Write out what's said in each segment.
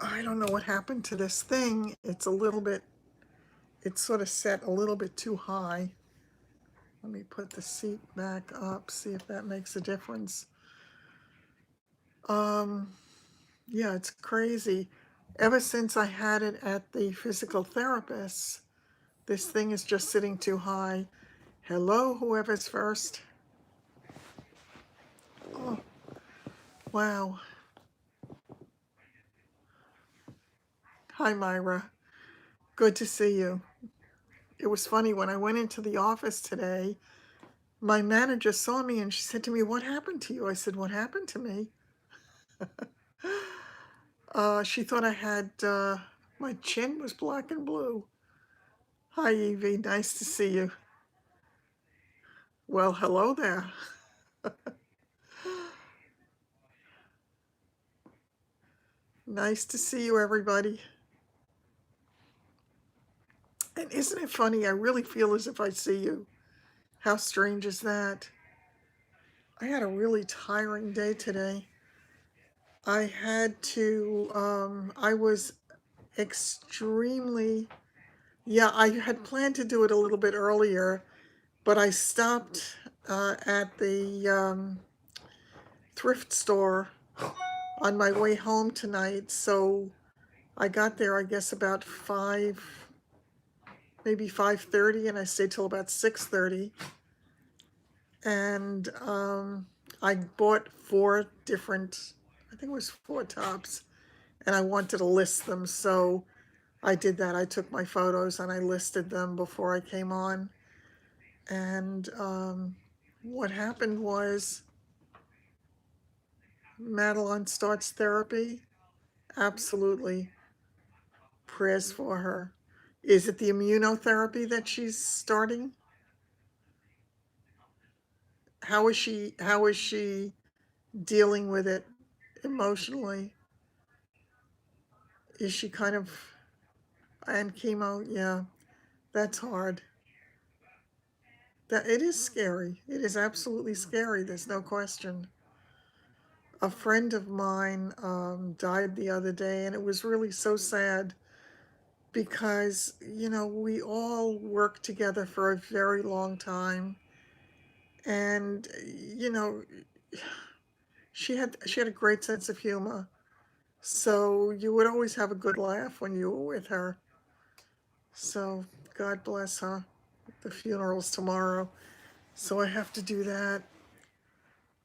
I don't know what happened to this thing. It's sort of set a little bit too high. Let me put the seat back up, see if that makes a difference. Um, yeah, it's crazy. Ever since I had it at the physical therapist, this thing is just sitting too high. Hello, whoever's first. Oh, wow. Hi, Myra. Good to see you. It was funny when I went into the office today. My manager saw me and she said to me, "What happened to you?" I said, "What happened to me?" She thought I had, my chin was black and blue. Hi, Evie. Nice to see you. Well, hello there. Nice to see you, everybody. And isn't it funny? I really feel as if I see you. How strange is that? I had a really tiring day today. I was extremely, yeah, I had planned to do it a little bit earlier, but I stopped at the thrift store on my way home tonight. So I got there, I guess, about 5, maybe 5:30, and I stayed till about 6:30. And I bought I think it was 4 tops, and I wanted to list them. So I did that. I took my photos and I listed them before I came on. And what happened was Madeline starts therapy. Absolutely. Prayers for her. Is it the immunotherapy that she's starting? How is she dealing with it emotionally? Is she kind of, and chemo? Yeah, that's hard. That it is scary. It is absolutely scary. There's no question. A friend of mine died the other day, and it was really so sad because we all worked together for a very long time, and you know she had a great sense of humor. So you would always have a good laugh when you were with her. So God bless her. The funeral's tomorrow, so I have to do that.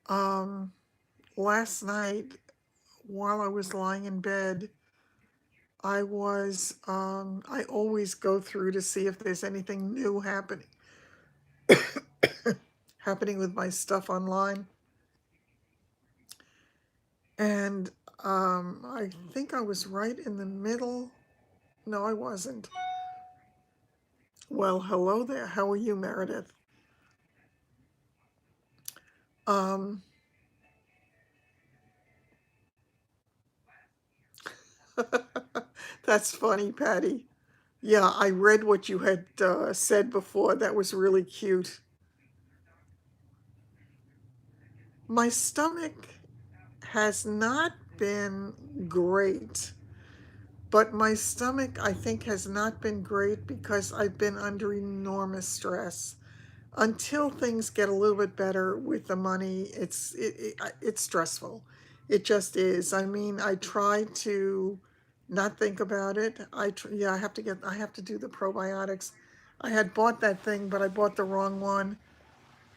Um, Last night, while I was lying in bed, I always go through to see if there's anything new happening with my stuff online. And I think I was right in the middle. No, I wasn't. Well, hello there. How are you, Meredith? Um, that's funny, Patty. Yeah, I read what you had said before. That was really cute. My stomach has not been great, but my stomach, I think, has not been great because I've been under enormous stress. Until things get a little bit better with the money, it's stressful. It just is. I mean, I try to not think about it. Yeah, I have to do the probiotics. I had bought that thing, but I bought the wrong one.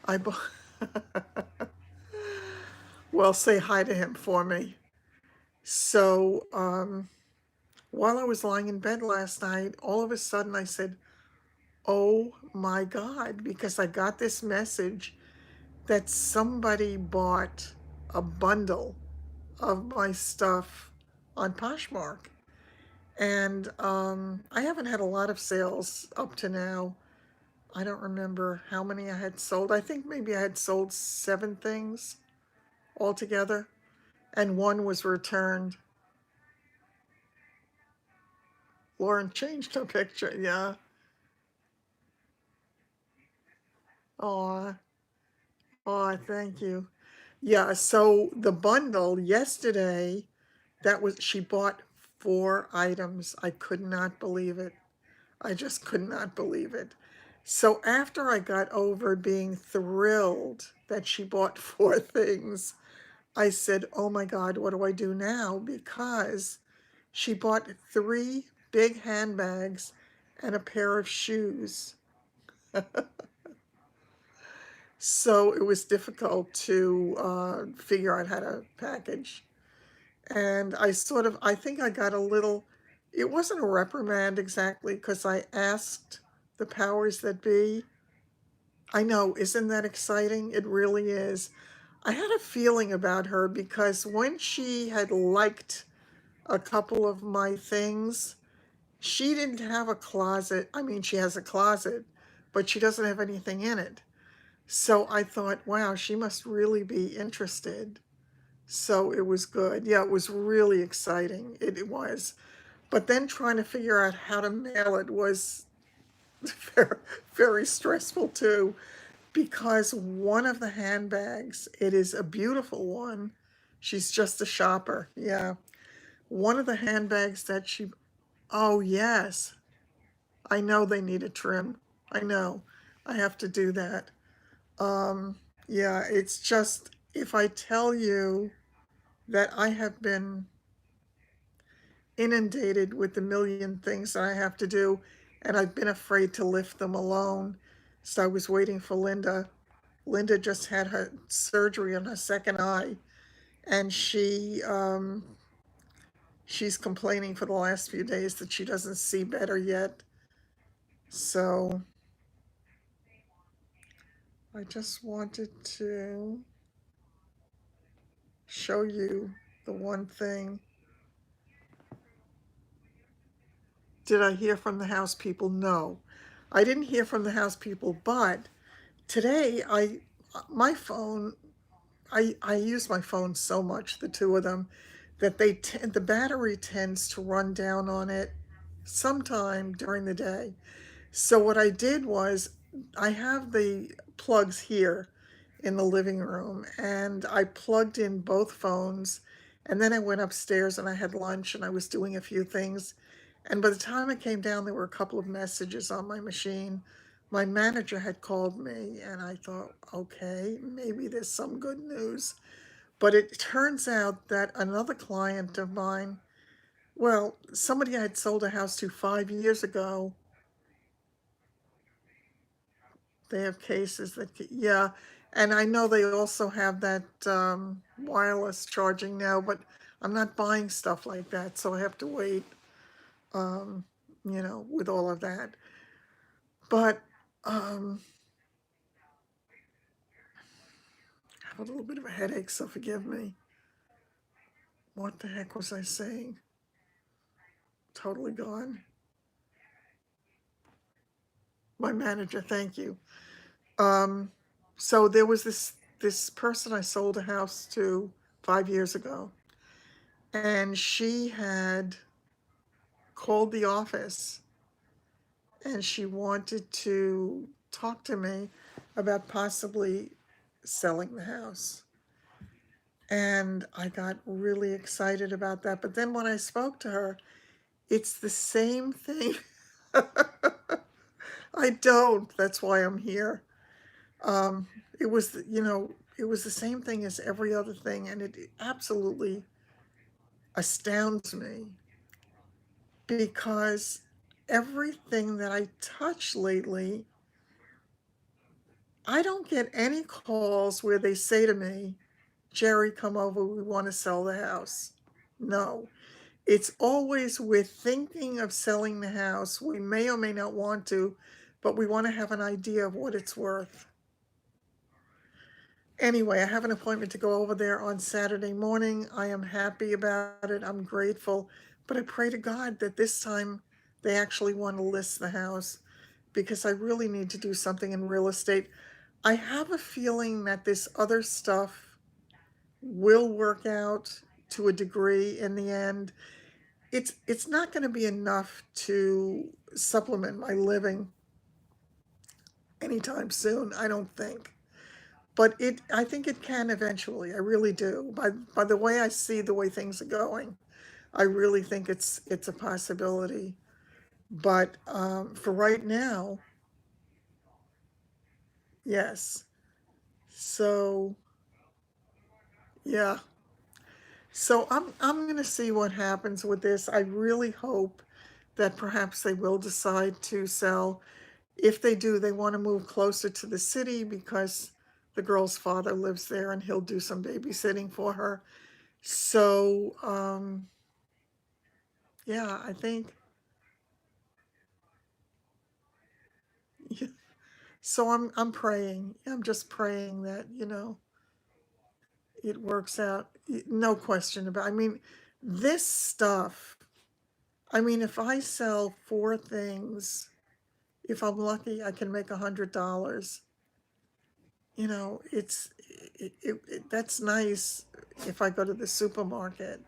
I bought. Well, say hi to him for me. So, while I was lying in bed last night, all of a sudden I said, "Oh my God," because I got this message that somebody bought a bundle of my stuff on Poshmark. And I haven't had a lot of sales up to now. I don't remember how many I had sold. I think maybe I had sold 7 things altogether, and one was returned. Lauren changed her picture. Yeah. Aw. Aw, thank you. Yeah, so the bundle yesterday, she bought 4 items. I could not believe it. I just could not believe it. So after I got over being thrilled that she bought 4 things, I said, "Oh my God, what do I do now?" Because she bought 3 big handbags and a pair of shoes. So it was difficult to figure out how to package. And I think I got a little, it wasn't a reprimand exactly, because I asked the powers that be. I know, isn't that exciting? It really is. I had a feeling about her because when she had liked a couple of my things, she didn't have a closet. I mean, she has a closet, but she doesn't have anything in it. So I thought, wow, she must really be interested. So it was good. Yeah, it was really exciting. It was. But then trying to figure out how to mail it was very, very stressful too, because one of the handbags, it is a beautiful one. She's just a shopper. Yeah. One of the handbags that she, oh, yes, I know they need a trim. I know. I have to do that. Um, yeah, it's just, if I tell you that I have been inundated with the million things that I have to do, and I've been afraid to lift them alone. So I was waiting for Linda. Linda just had her surgery on her second eye, and she's complaining for the last few days that she doesn't see better yet. So I just wanted to show you the one thing. Did I hear from the house people? No, I didn't hear from the house people, but today my phone, I use my phone so much, the two of them, that the battery tends to run down on it sometime during the day. So what I did was, I have the plugs here in the living room, and I plugged in both phones, and then I went upstairs and I had lunch and I was doing a few things. And by the time I came down, there were a couple of messages on my machine. My manager had called me, and I thought, okay, maybe there's some good news. But it turns out that another client of mine, well, somebody I had sold a house to 5 years ago, they have cases that, yeah. And I know they also have that wireless charging now, but I'm not buying stuff like that, so I have to wait, um, with all of that. But um, I have a little bit of a headache, so forgive me. What the heck was I saying? Totally gone. My manager, thank you. Um, so there was this person I sold a house to 5 years ago, and she had called the office and she wanted to talk to me about possibly selling the house. And I got really excited about that. But then when I spoke to her, it's the same thing. I don't. That's why I'm here. Um, it was, it was the same thing as every other thing, and it absolutely astounds me because everything that I touch lately, I don't get any calls where they say to me, Jerry, come over, we want to sell the house. No, it's always, we're thinking of selling the house. We may or may not want to, but we want to have an idea of what it's worth. Anyway, I have an appointment to go over there on Saturday morning. I am happy about it. I'm grateful. But I pray to God that this time they actually want to list the house, because I really need to do something in real estate. I have a feeling that this other stuff will work out to a degree in the end. It's not going to be enough to supplement my living anytime soon, I don't think. But I think it can eventually. I really do. By the way I see the way things are going, I really think it's a possibility. But for right now, yes. So yeah. So I'm gonna see what happens with this. I really hope that perhaps they will decide to sell. If they do, they want to move closer to the city because the girl's father lives there and he'll do some babysitting for her. So yeah, I think so I'm praying. I'm just praying that, it works out. No question about. I mean, this stuff, I mean, if I sell four things, if I'm lucky, I can make $100. That's nice if I go to the supermarket.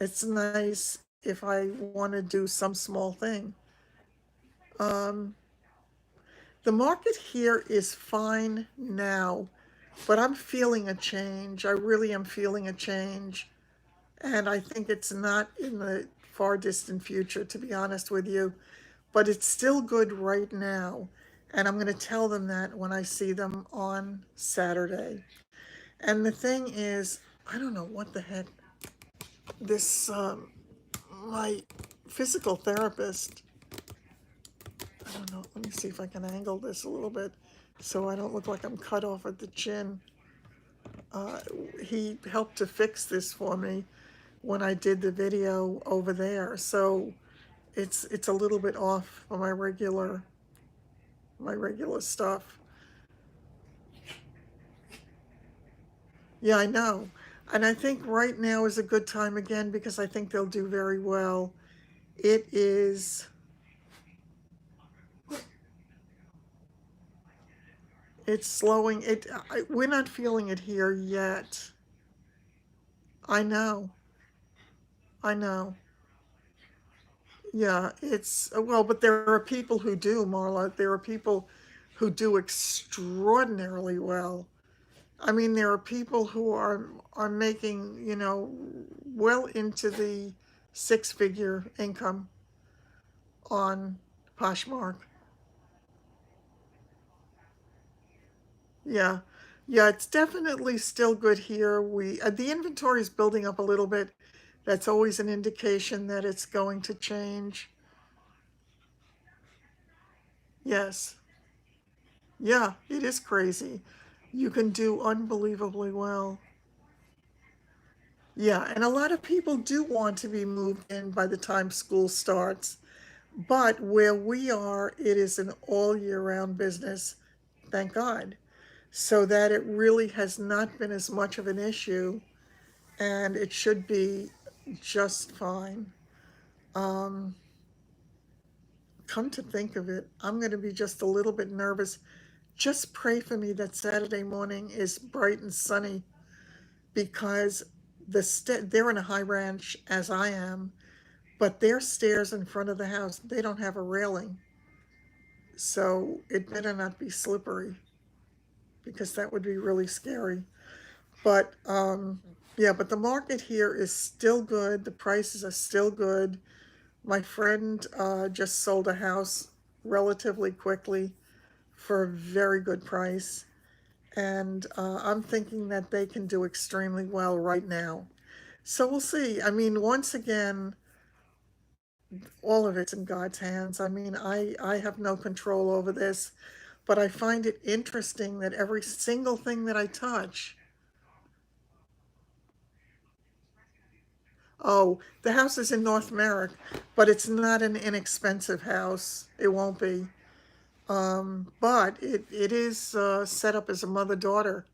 It's nice if I want to do some small thing. Um, the market here is fine now, but I'm feeling a change. I really am feeling a change. And I think it's not in the far distant future, to be honest with you, but it's still good right now. And I'm going to tell them that when I see them on Saturday. And the thing is, I don't know what the heck this, my physical therapist, I don't know, let me see if I can angle this a little bit so I don't look like I'm cut off at the chin. Uh, he helped to fix this for me when I did the video over there. So it's a little bit off for my regular stuff. Yeah, I know. And I think right now is a good time again because I think they'll do very well. It is, it's slowing. We're not feeling it here yet. I know. I know. Yeah, well, but there are people who do, Marla. There are people who do extraordinarily well. I mean, there are people who are making, well into the six-figure income on Poshmark. Yeah. Yeah, it's definitely still good here. The inventory is building up a little bit. That's always an indication that it's going to change. Yes. Yeah, it is crazy. You can do unbelievably well. Yeah, and a lot of people do want to be moved in by the time school starts. But where we are, it is an all year round business, thank God. So that it really has not been as much of an issue, and it should be just fine. Um, Come to think of it, I'm going to be just a little bit nervous. Just pray for me that Saturday morning is bright and sunny because they're in a high ranch as I am, but their stairs in front of the house, they don't have a railing. So it better not be slippery because that would be really scary. But yeah, but the market here is still good. The prices are still good. My friend just sold a house relatively quickly for a very good price. And I'm thinking that they can do extremely well right now. So we'll see. I mean, once again, all of it's in God's hands. I mean, I have no control over this, but I find it interesting that every single thing that I touch. Oh, the house is in North Merrick, but it's not an inexpensive house. It won't be. But it is set up as a mother-daughter.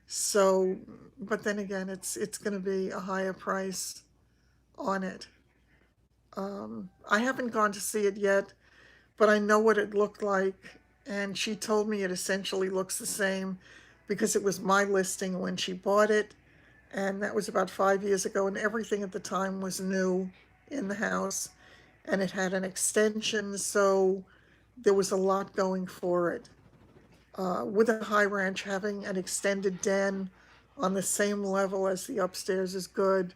So, but then again, it's going to be a higher price on it. I haven't gone to see it yet, but I know what it looked like, and she told me it essentially looks the same because it was my listing when she bought it, and that was about 5 years ago, and everything at the time was new in the house, and it had an extension, so there was a lot going for it. With a high ranch, having an extended den on the same level as the upstairs is good.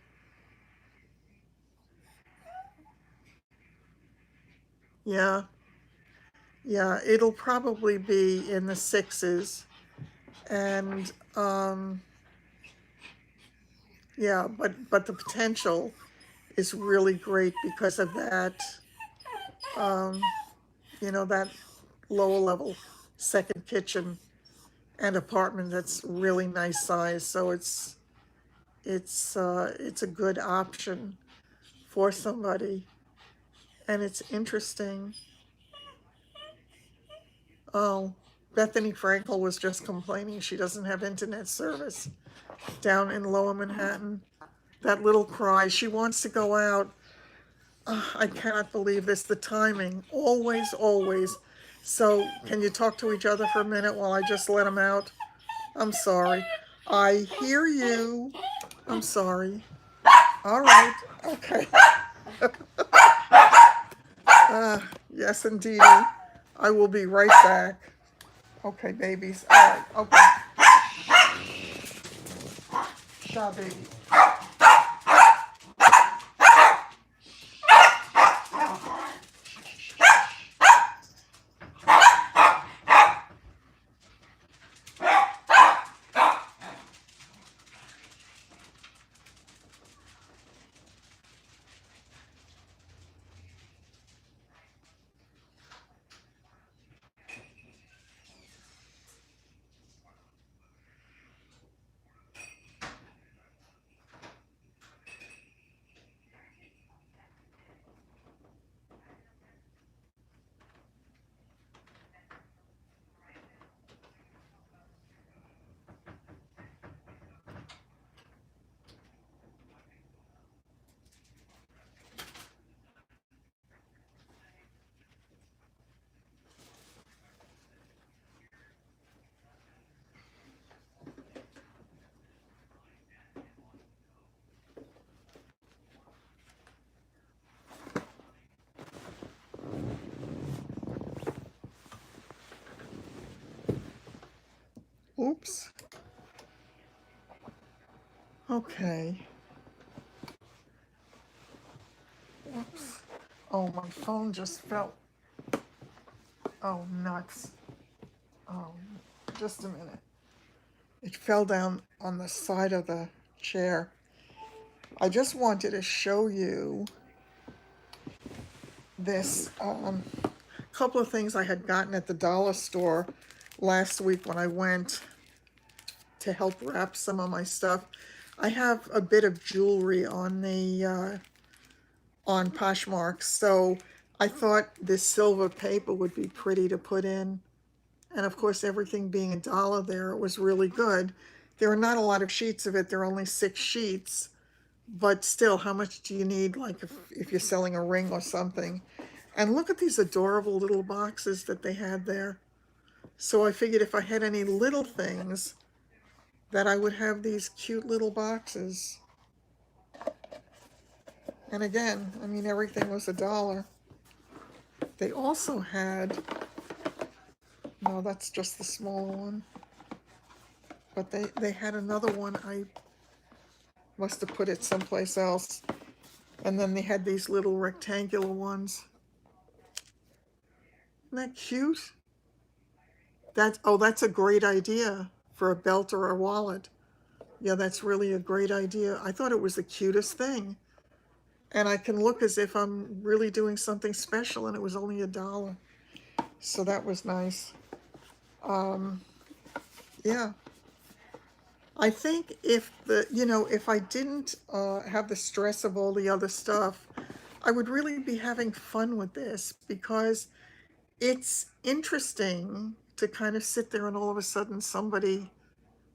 Yeah, yeah, it'll probably be in the sixes. And yeah, but the potential is really great because of that, um, that lower level second kitchen and apartment that's really nice size. So it's a good option for somebody. And it's interesting. Oh, Bethany Frankel was just complaining she doesn't have internet service down in Lower Manhattan. That little cry. She wants to go out. I cannot believe this. The timing. Always, always. So, can you talk to each other for a minute while I just let them out? I'm sorry. I hear you. I'm sorry. All right. Okay. Yes, indeed. I will be right back. Okay, babies. All right. Okay. Shaw, baby. Oops. Okay. Oops. Oh, my phone just fell. Oh, nuts. Oh, just a minute. It fell down on the side of the chair. I just wanted to show you this couple of things I had gotten at the dollar store last week when I went to help wrap some of my stuff. I have a bit of jewelry on the on Poshmark, so I thought this silver paper would be pretty to put in. And of course, everything being $1 there, it was really good. There are not a lot of sheets of it. There are only 6 sheets, but still, how much do you need? Like if you're selling a ring or something. And look at these adorable little boxes that they had there. So I figured if I had any little things, that I would have these cute little boxes. And again, I mean, everything was $1. They also had, no, that's just the small one. But they had another one. I must have put it someplace else. And then they had these little rectangular ones. Isn't that cute? That's a great idea for a belt or a wallet. Yeah, that's really a great idea. I thought it was the cutest thing. And I can look as if I'm really doing something special, and it was only $1. So that was nice. Yeah. I think if I didn't have the stress of all the other stuff, I would really be having fun with this because it's interesting to kind of sit there and all of a sudden somebody,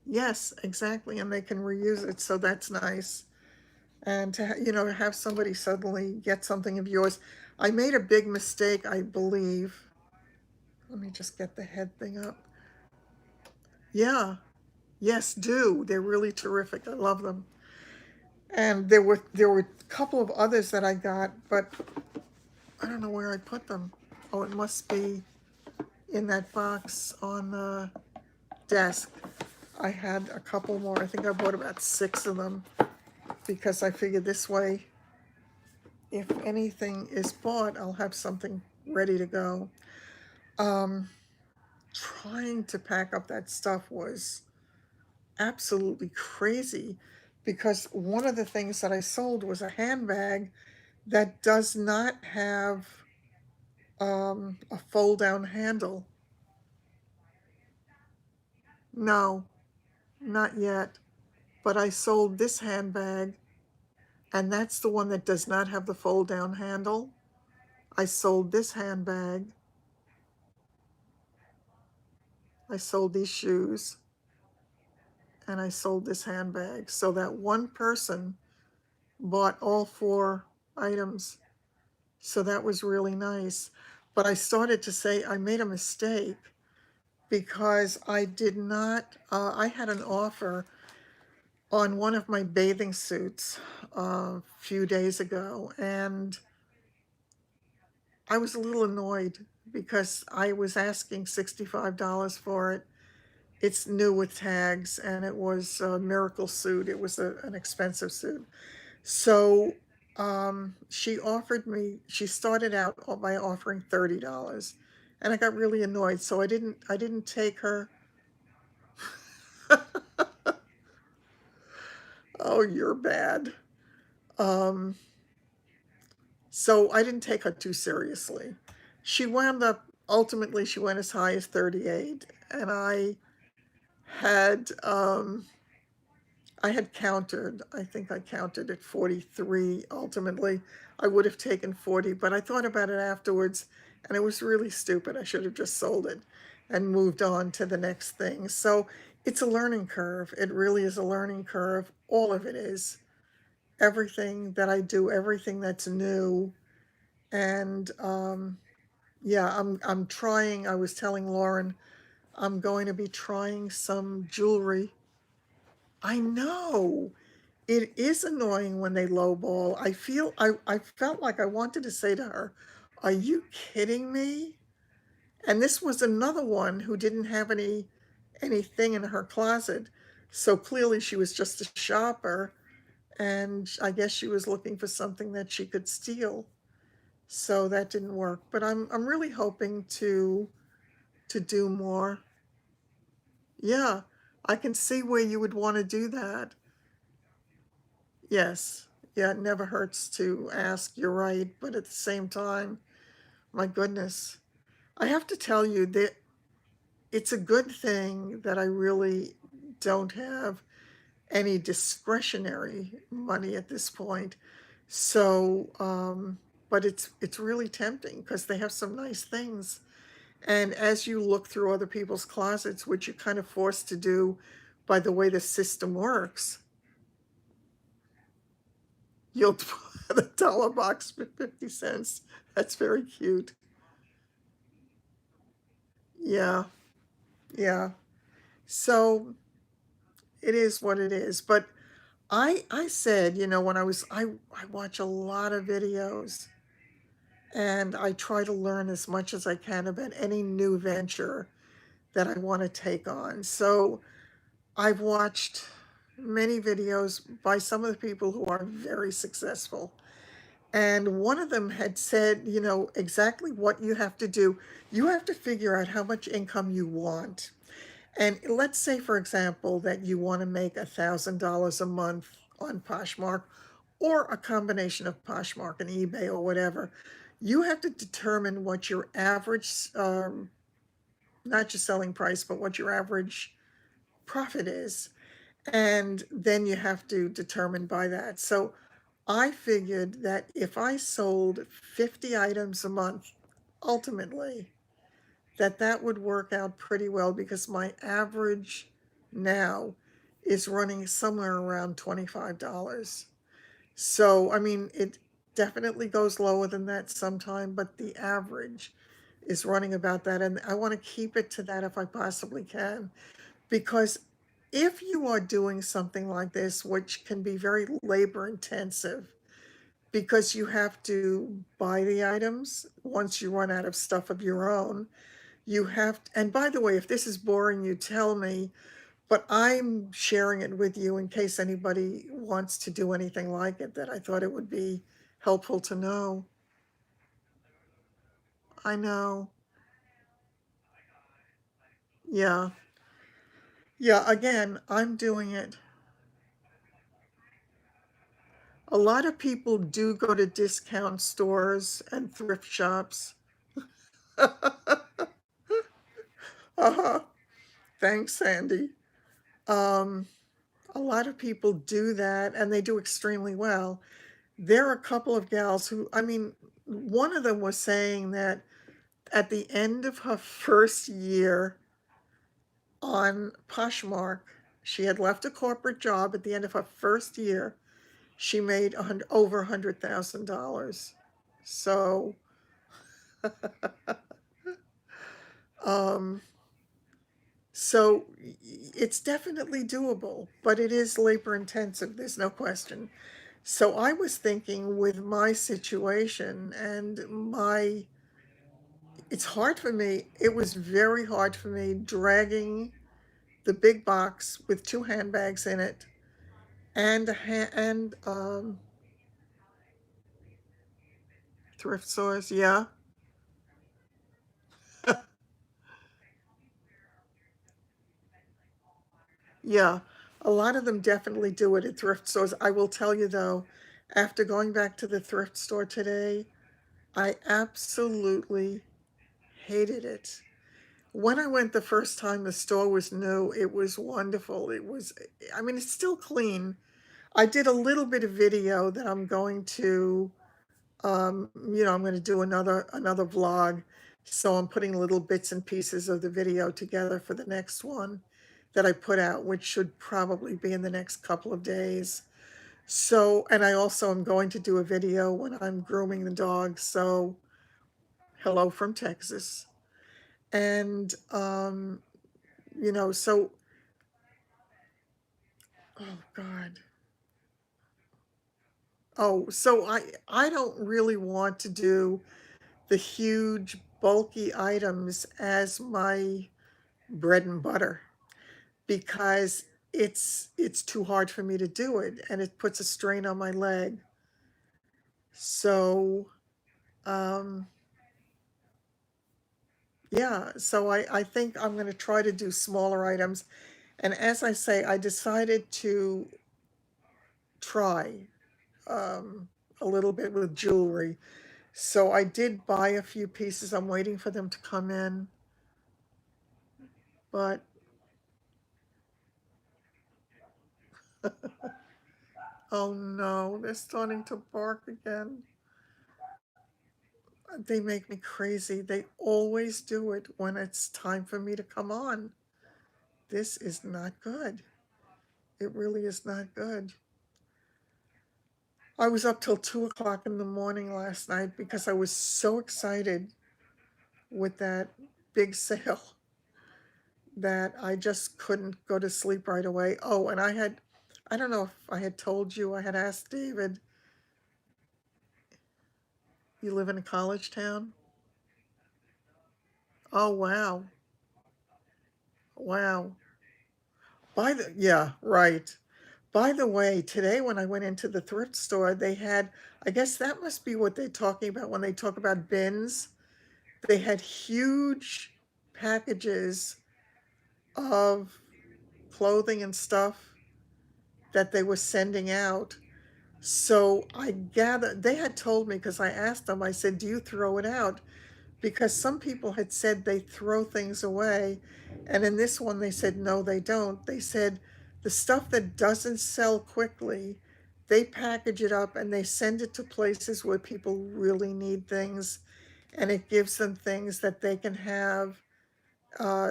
yes, exactly, and they can reuse it. So that's nice. And to have somebody suddenly get something of yours. I made a big mistake, I believe. Let me just get the head thing up. Yeah, yes, do. They're really terrific. I love them. And there were a couple of others that I got, but I don't know where I put them. Oh, it must be in that box on the desk. I had a couple more. I think I bought about 6 of them because I figured this way, if anything is bought, I'll have something ready to go. Um, Trying to pack up that stuff was absolutely crazy because one of the things that I sold was a handbag that does not have a fold down handle. No, not yet. But I sold this handbag, and that's the one that does not have the fold down handle. I sold this handbag. I sold these shoes, and I sold this handbag. So that one person bought all four items. So that was really nice. But I started to say I made a mistake because I did not, I had an offer on one of my bathing suits a few days ago, and I was a little annoyed because I was asking $65 for it. It's new with tags, and it was a miracle suit. It was an expensive suit. So she started out by offering $30. And I got really annoyed. So I didn't take her. Oh, you're bad. Um, so I didn't take her too seriously. She wound up, ultimately, she went as high as 38. And had, um, I had countered, I think I counted at 43 ultimately. I would have taken 40, but I thought about it afterwards and it was really stupid. I should have just sold it and moved on to the next thing. So it's a learning curve. It really is a learning curve. All of it is. Everything that I do, everything that's new. And yeah, I'm trying. I was telling Lauren, I'm going to be trying some jewelry. I know. It is annoying when they lowball. I felt like I wanted to say to her, "Are you kidding me?" And this was another one who didn't have anything in her closet. So clearly she was just a shopper, and I guess she was looking for something that she could steal. So that didn't work. But I'm really hoping to do more. Yeah, I can see where you would want to do that. Yes. Yeah, it never hurts to ask. You're right. But at the same time, my goodness, I have to tell you that it's a good thing that I really don't have any discretionary money at this point. So, but it's really tempting because they have some nice things. And as you look through other people's closets, which you're kind of forced to do by the way the system works, you'll the dollar box for 50 cents. That's very cute. Yeah, yeah. So it is what it is. But I said, when I watch a lot of videos and I try to learn as much as I can about any new venture that I want to take on. So I've watched many videos by some of the people who are very successful. And one of them had said, exactly what you have to do. You have to figure out how much income you want. And let's say, for example, that you want to make $1,000 a month on Poshmark or a combination of Poshmark and eBay or whatever. You have to determine what your average, not just selling price, but what your average profit is. And then you have to determine by that. So I figured that if I sold 50 items a month, ultimately, that would work out pretty well because my average now is running somewhere around $25. So, I mean, it definitely goes lower than that sometime, but the average is running about that. And I want to keep it to that if I possibly can. Because if you are doing something like this, which can be very labor intensive, because you have to buy the items once you run out of stuff of your own, and by the way, if this is boring you, tell me, but I'm sharing it with you in case anybody wants to do anything like it, that I thought it would be helpful to know. I know. Yeah. Yeah, again, I'm doing it. A lot of people do go to discount stores and thrift shops. Uh-huh. Thanks, Sandy. Um, a lot of people do that, and they do extremely well. There are a couple of gals who, I mean, one of them was saying that at the end of her first year on Poshmark, she had left a corporate job at the end of her first year. She made over $100,000. So, um, it's definitely doable, but it is labor intensive. There's no question. So I was thinking with my situation and it's hard for me. It was very hard for me dragging the big box with two handbags in it and thrift stores. Yeah. Yeah. A lot of them definitely do it at thrift stores. I will tell you though, after going back to the thrift store today, I absolutely hated it. When I went the first time, the store was new. It was wonderful. I mean, it's still clean. I did a little bit of video that I'm going to, I'm going to do another vlog. So I'm putting little bits and pieces of the video together for the next one that I put out, which should probably be in the next couple of days. So, and I also am going to do a video when I'm grooming the dog. So, hello from Texas. And, so, oh God. Oh, so I don't really want to do the huge bulky items as my bread and butter because it's too hard for me to do it and it puts a strain on my leg. So, um, yeah, so I think I'm going to try to do smaller items. And as I say, I decided to try a little bit with jewelry. So I did buy a few pieces. I'm waiting for them to come in, but oh no, they're starting to bark again. They make me crazy. They always do it when it's time for me to come on. This is not good. It really is not good. I was up till 2 o'clock in the morning last night because I was so excited with that big sale that I just couldn't go to sleep right away. Oh, and I don't know if I had told you, I had asked David, you live in a college town? Oh, wow. Wow. Yeah, right. By the way, today when I went into the thrift store, they had, I guess that must be what they're talking about when they talk about bins. They had huge packages of clothing and stuff that they were sending out. So I gather they had told me because I asked them, I said, do you throw it out? Because some people had said they throw things away. And in this one, they said, no, they don't. They said the stuff that doesn't sell quickly, they package it up and they send it to places where people really need things. And it gives them things that they can have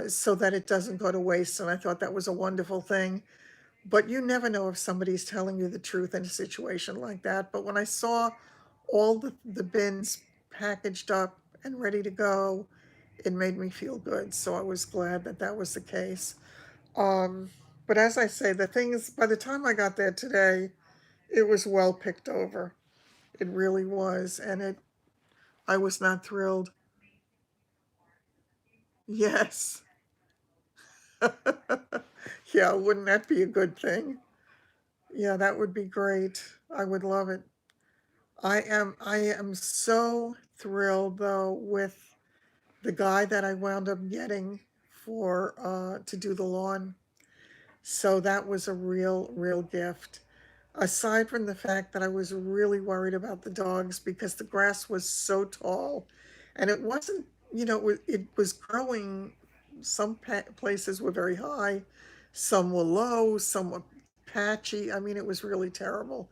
so that it doesn't go to waste. And I thought that was a wonderful thing. But you never know if somebody's telling you the truth in a situation like that. But when I saw all the bins packaged up and ready to go, it made me feel good. So I was glad that that was the case. Um, but as I say, the thing is, by the time I got there today, it was well picked over. It really was. I was not thrilled. Yes. Yeah, wouldn't that be a good thing? Yeah, that would be great. I would love it. I am so thrilled though with the guy that I wound up getting for to do the lawn. So that was a real gift. Aside from the fact that I was really worried about the dogs because the grass was so tall and it wasn't, it was growing. Some places were very high, some were low, some were patchy. I mean, it was really terrible.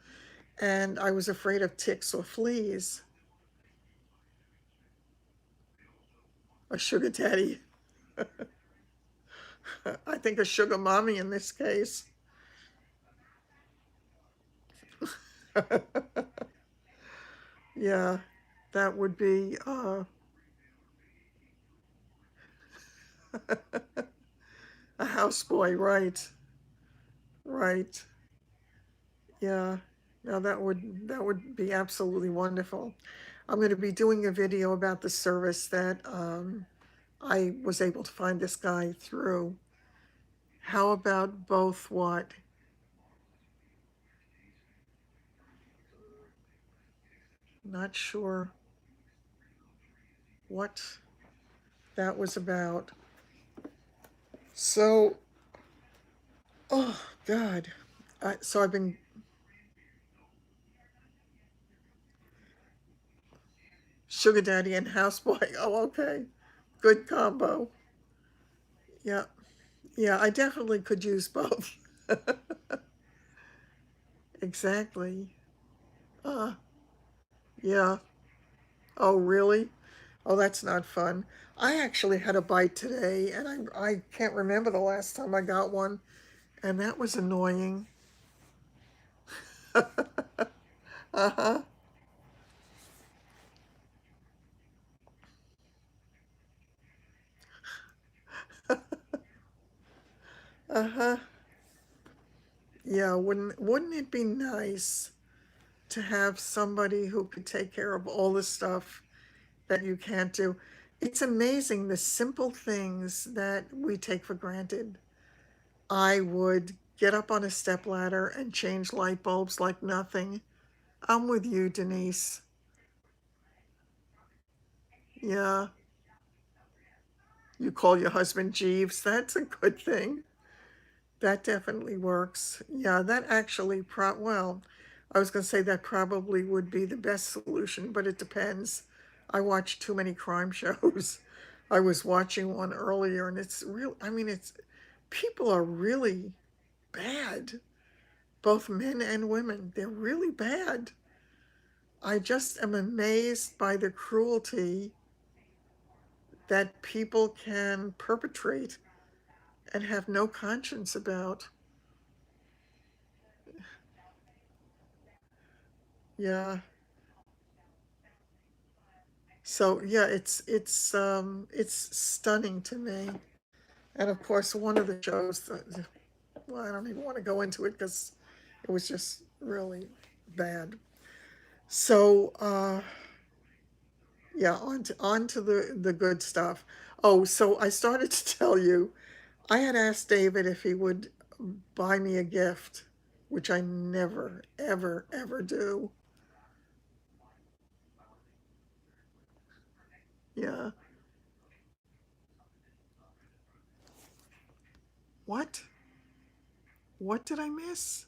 And I was afraid of ticks or fleas. A sugar daddy. I think a sugar mommy in this case. Yeah, that would be a houseboy, right? Right. Yeah. No, that would be absolutely wonderful. I'm going to be doing a video about the service that I was able to find this guy through. How about both what? Not sure what that was about. So, oh God. So I've been sugar daddy and houseboy. Oh, okay. Good combo. Yeah. Yeah, I definitely could use both. Exactly. Uh, yeah. Oh, really? Oh, that's not fun. I actually had a bite today, and I can't remember the last time I got one, and that was annoying. Uh-huh. Uh-huh. Yeah, wouldn't it be nice to have somebody who could take care of all the stuff that you can't do? It's amazing the simple things that we take for granted. I would get up on a stepladder and change light bulbs like nothing. I'm with you, Denise. Yeah, you call your husband Jeeves. That's a good thing. That definitely works. Yeah, that actually well, I was going to say that probably would be the best solution, but it depends. I watch too many crime shows. I was watching one earlier and it's real, I mean, it's people are really bad, both men and women. They're really bad. I just am amazed by the cruelty that people can perpetrate and have no conscience about. Yeah. So yeah, it's stunning to me. And of course, one of the shows that, well, I don't even want to go into it because it was just really bad. So yeah, on to the good stuff. Oh, so I started to tell you, I had asked David if he would buy me a gift, which I never, ever, ever do. Yeah. What? What did I miss?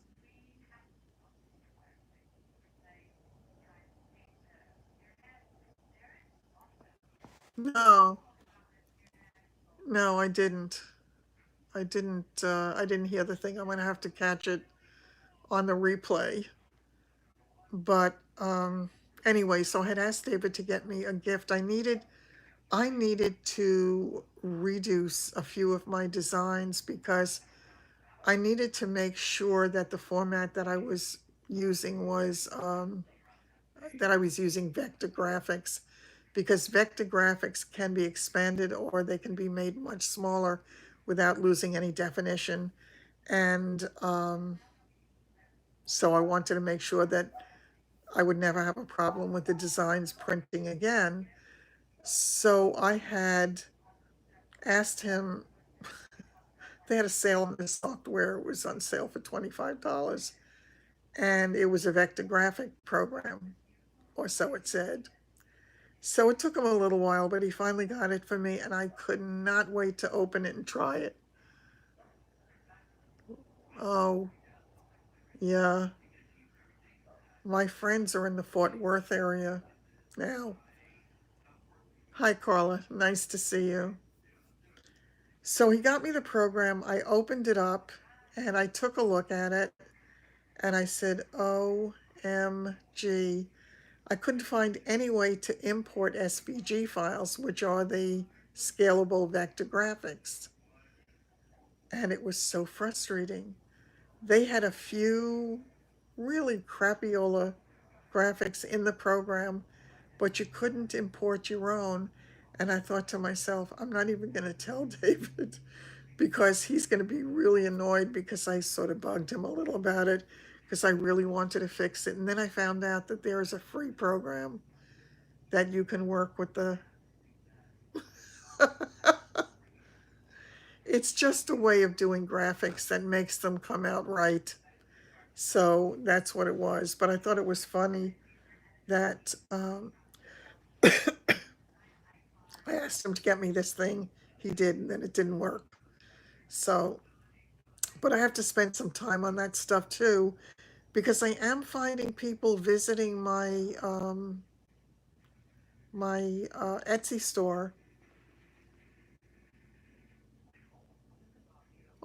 No, no, I didn't. I didn't hear the thing. I'm gonna have to catch it on the replay. But anyway, so I had asked David to get me a gift. I needed to reduce a few of my designs because I needed to make sure that the format that I was using was that I was using vector graphics, because vector graphics can be expanded or they can be made much smaller without losing any definition. And so I wanted to make sure that I would never have a problem with the designs printing again. So I had asked him, they had a sale on the software, it was on sale for $25, and it was a vector graphic program, or so it said. So it took him a little while, but he finally got it for me, and I could not wait to open it and try it. Oh, yeah. My friends are in the Fort Worth area now. Hi, Carla. Nice to see you. So he got me the program. I opened it up and I took a look at it and I said, OMG. I couldn't find any way to import SVG files, which are the scalable vector graphics. And it was so frustrating. They had a few really crappiola graphics in the program, but you couldn't import your own. And I thought to myself, I'm not even going to tell David because he's going to be really annoyed because I sort of bugged him a little about it because I really wanted to fix it. And then I found out that there is a free program that you can work with the. It's just a way of doing graphics that makes them come out right. So that's what it was. But I thought it was funny that I asked him to get me this thing. He did, and then it didn't work. So, but I have to spend some time on that stuff too, because I am finding people visiting my Etsy store.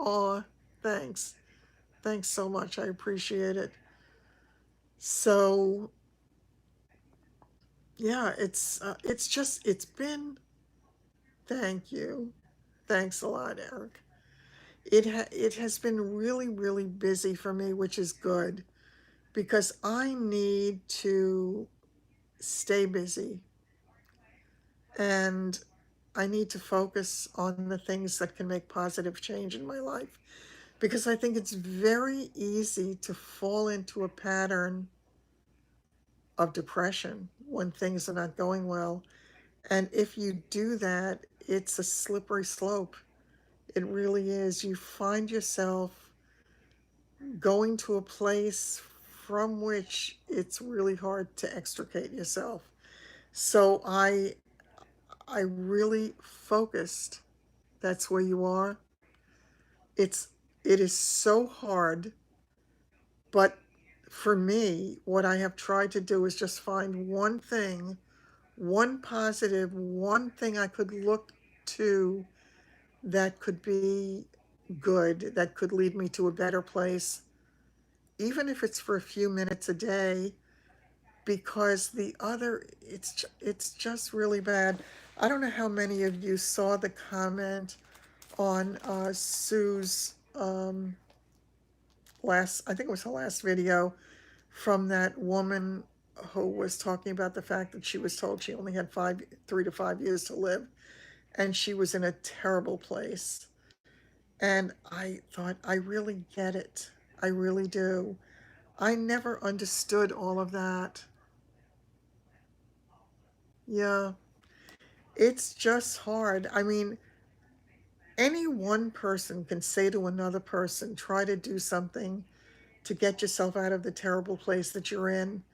Oh, thanks. Thanks so much. I appreciate it. So, yeah, it's just it's been. Thank you. Thanks a lot, Eric. It has been really busy for me, which is good because I need to stay busy and I need to focus on the things that can make positive change in my life because I think it's very easy to fall into a pattern of depression when things are not going well. And if you do that, it's a slippery slope. It really is. You find yourself going to a place from which it's really hard to extricate yourself. So I really focused. That's where you are. It's it is so hard, but for me, what I have tried to do is just find one thing, one positive, one thing I could look to that could be good, that could lead me to a better place, even if it's for a few minutes a day, because the other, it's just really bad. I don't know how many of you saw the comment on Sue's last, I think it was her last video, from that woman who was talking about the fact that she was told she only had 3 to 5 years to live, and she was in a terrible place. And I thought, I really get it. I really do. I never understood all of that. Yeah, it's just hard. I mean, any one person can say to another person, try to do something to get yourself out of the terrible place that you're in.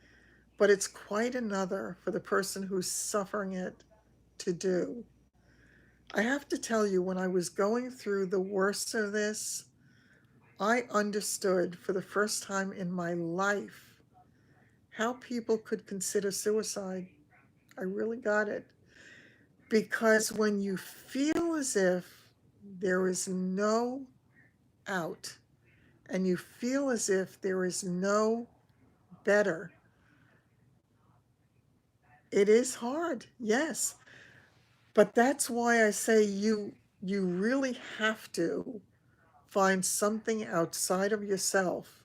But it's quite another for the person who's suffering it to do. I have to tell you, when I was going through the worst of this, I understood for the first time in my life how people could consider suicide. I really got it. Because when you feel as if there is no out and you feel as if there is no better, it is hard, yes. But that's why I say you really have to find something outside of yourself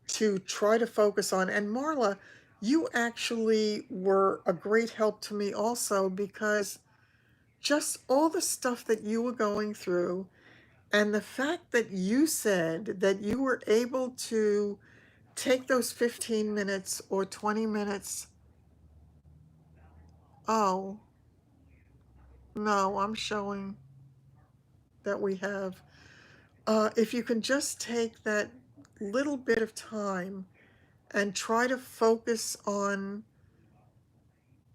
to try to focus on. And Marla, you actually were a great help to me also because just all the stuff that you were going through and the fact that you said that you were able to take those 15 minutes or 20 minutes. Oh, no, I'm showing that we have. If you can just take that little bit of time and try to focus on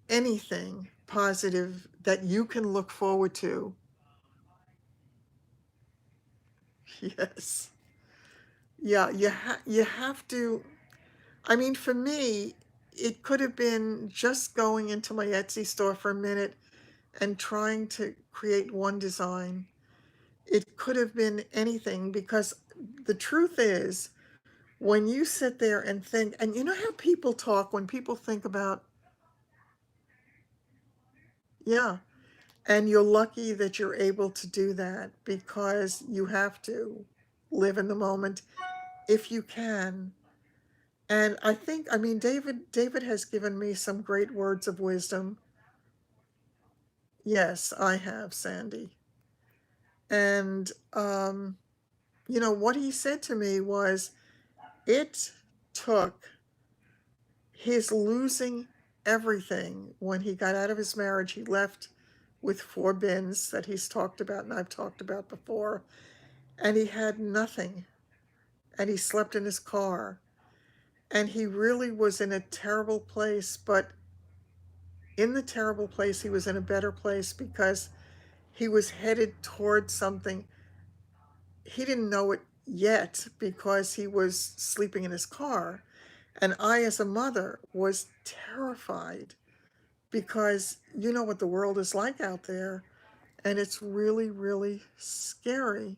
anything positive that you can look forward to. Yes. Yeah, you have to. I mean, for me, it could have been just going into my Etsy store for a minute and trying to create one design. It could have been anything, because the truth is, when you sit there and think, and you know how people talk when people think about, yeah, and you're lucky that you're able to do that, because you have to live in the moment if you can. And I think, I mean, David has given me some great words of wisdom. Yes, I have, Sandy. And you know, what he said to me was, it took his losing everything when he got out of his marriage. He left with 4 bins that he's talked about and I've talked about before, and he had nothing, and he slept in his car, and he really was in a terrible place. But in the terrible place, he was in a better place, because he was headed towards something. He didn't know it yet because he was sleeping in his car. And I, as a mother, was terrified, because you know what the world is like out there, and it's really, really scary.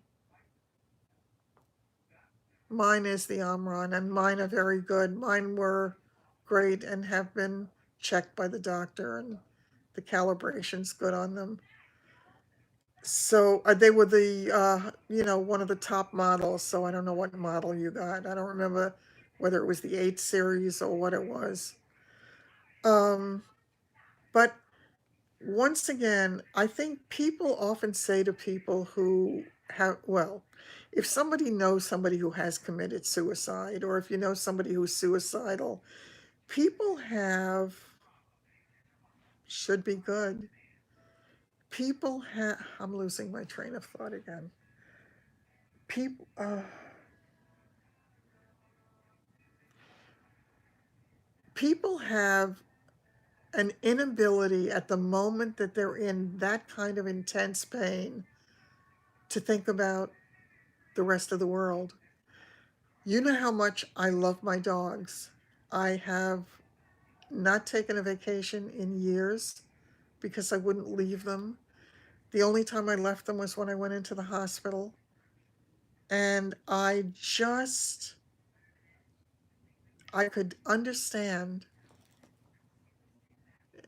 Mine is the Omron, and mine are very good. Mine were great and have been checked by the doctor, and the calibration's good on them. So they were the, you know, one of the top models. So I don't know what model you got. I don't remember whether it was the 8 series or what it was. Um, but once again, I think people often say to people who have, well, if somebody knows somebody who has committed suicide, or if you know somebody who's suicidal, people have, should be good. People have, I'm losing my train of thought again. People, people have an inability at the moment that they're in that kind of intense pain to think about the rest of the world. You know how much I love my dogs. I have not taken a vacation in years because I wouldn't leave them. The only time I left them was when I went into the hospital. And I could understand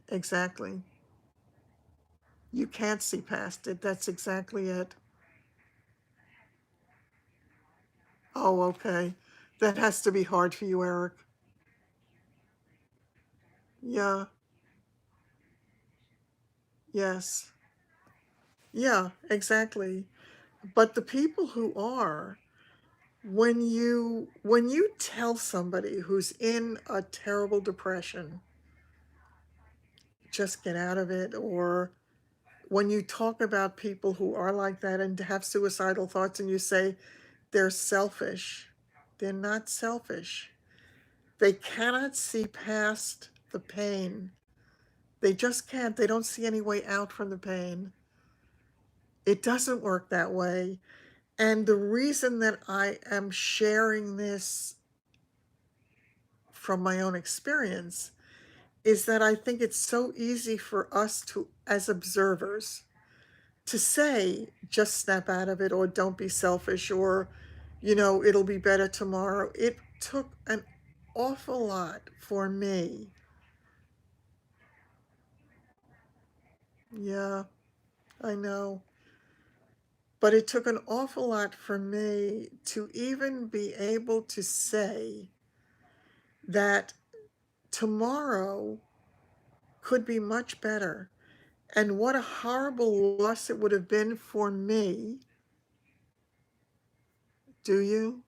exactly. You can't see past it. That's exactly it. Oh, okay. That has to be hard for you, Eric. Yeah, yes. Yeah, exactly. But the people who are, when you tell somebody who's in a terrible depression, just get out of it, or when you talk about people who are like that and have suicidal thoughts and you say they're selfish, they're not selfish. They cannot see past the pain. They just can't. They don't see any way out from the pain. It doesn't work that way. And the reason that I am sharing this from my own experience is that I think it's so easy for us to, as observers, to say, just snap out of it, or don't be selfish, or, you know, it'll be better tomorrow. It took an awful lot for me. Yeah, I know. But it took an awful lot for me to even be able to say that tomorrow could be much better. And what a horrible loss it would have been for me. Do you?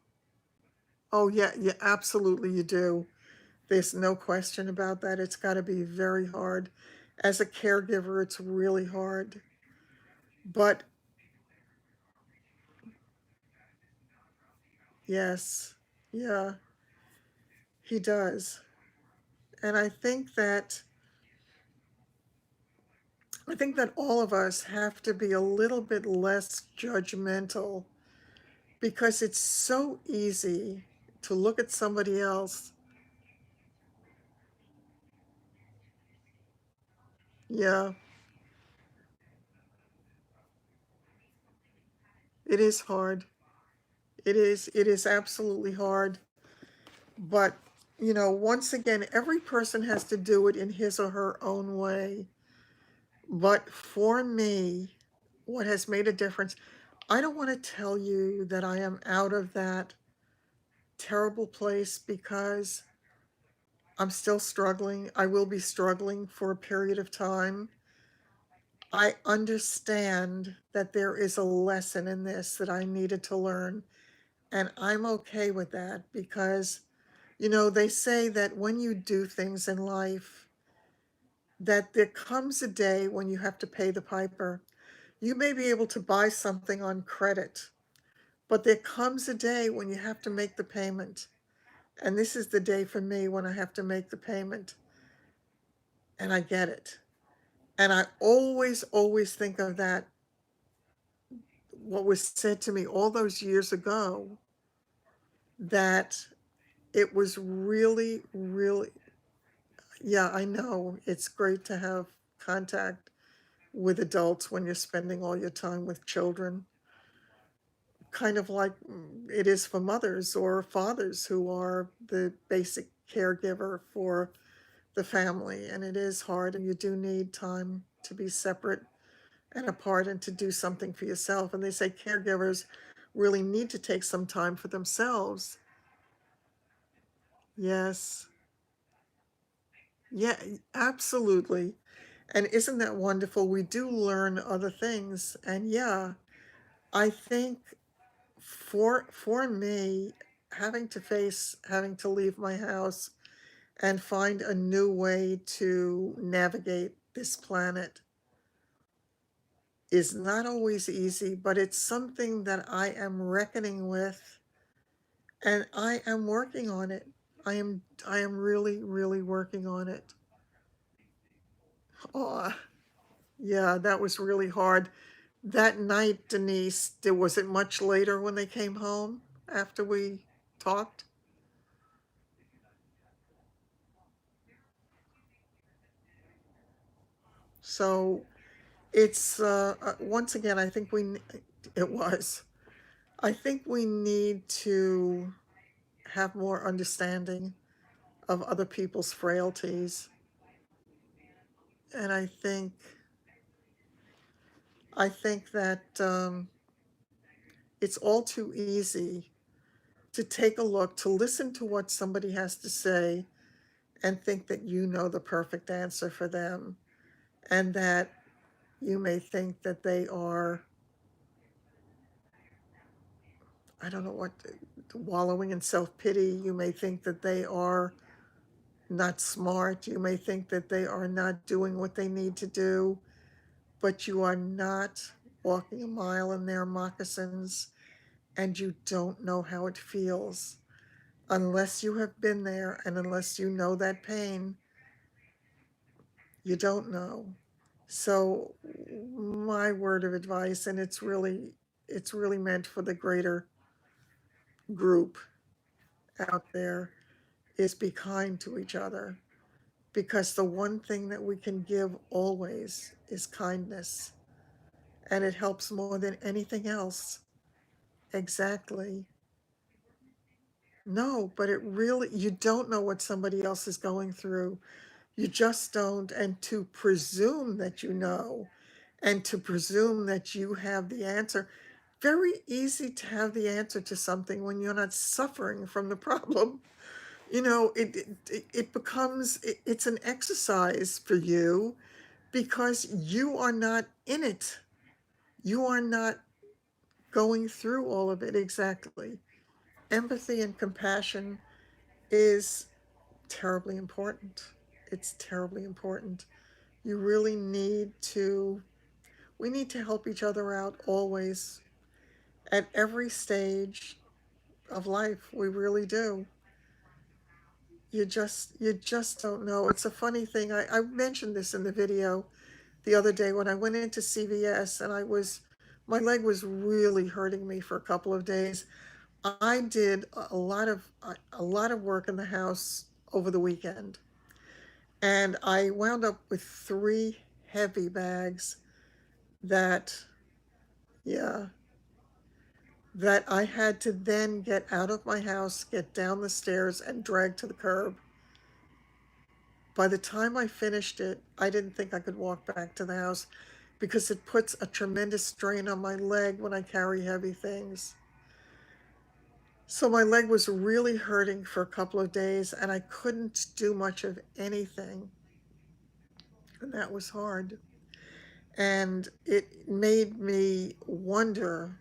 Oh, yeah, yeah, absolutely you do. There's no question about that. It's got to be very hard. As a caregiver, it's really hard. But yes, yeah, he does. And I think that I think that all of us have to be a little bit less judgmental because it's so easy to look at somebody else. Yeah, it is hard. It is absolutely hard. But, once again, every person has to do it in his or her own way. But for me, what has made a difference, I don't want to tell you that I am out of that terrible place because I'm still struggling. I will be struggling for a period of time. I understand that there is a lesson in this that I needed to learn, and I'm okay with that because, they say that when you do things in life, that there comes a day when you have to pay the piper. You may be able to buy something on credit, but there comes a day when you have to make the payment. And this is the day for me when I have to make the payment, and I get it. And I always, always think of that, what was said to me all those years ago, that it was really, really, yeah, I know it's great to have contact with adults when you're spending all your time with children, kind of like it is for mothers or fathers who are the basic caregiver for the family. And it is hard, and you do need time to be separate and apart and to do something for yourself. And they say caregivers really need to take some time for themselves. Yes. Yeah, absolutely. And isn't that wonderful? We do learn other things. And yeah, I think for me, having to leave my house and find a new way to navigate this planet is not always easy, but it's something that I am reckoning with, and I am working on it. I am really, really working on it. Oh, yeah, that was really hard. That night, Denise, was it much later when they came home after we talked? So it's once again, I think it was. I think we need to have more understanding of other people's frailties. And I think that it's all too easy to take a look, to listen to what somebody has to say, and think that you know the perfect answer for them, and that you may think that they are, I don't know what, wallowing in self pity. You may think that they are not smart. You may think that they are not doing what they need to do, but you are not walking a mile in their moccasins, and you don't know how it feels. Unless you have been there and unless you know that pain, you don't know. So my word of advice, and it's really meant for the greater group out there, is be kind to each other, because the one thing that we can give always is kindness, and it helps more than anything else. Exactly. No, but it really, you don't know what somebody else is going through. You just don't. And to presume that you know, and to presume that you have the answer, very easy to have the answer to something when you're not suffering from the problem. It becomes, it's an exercise for you because you are not in it. You are not going through all of it. Exactly. Empathy and compassion is terribly important. It's terribly important. You really we need to help each other out always, at every stage of life. We really do. You just don't know. It's a funny thing. I mentioned this in the video. the other day when I went into CVS and my leg was really hurting me for a couple of days. I did a lot of work in the house over the weekend, and I wound up with 3 heavy bags that, yeah, that I had to then get out of my house, get down the stairs, and drag to the curb. By the time I finished it, I didn't think I could walk back to the house because it puts a tremendous strain on my leg when I carry heavy things. So my leg was really hurting for a couple of days and I couldn't do much of anything. And that was hard. And it made me wonder,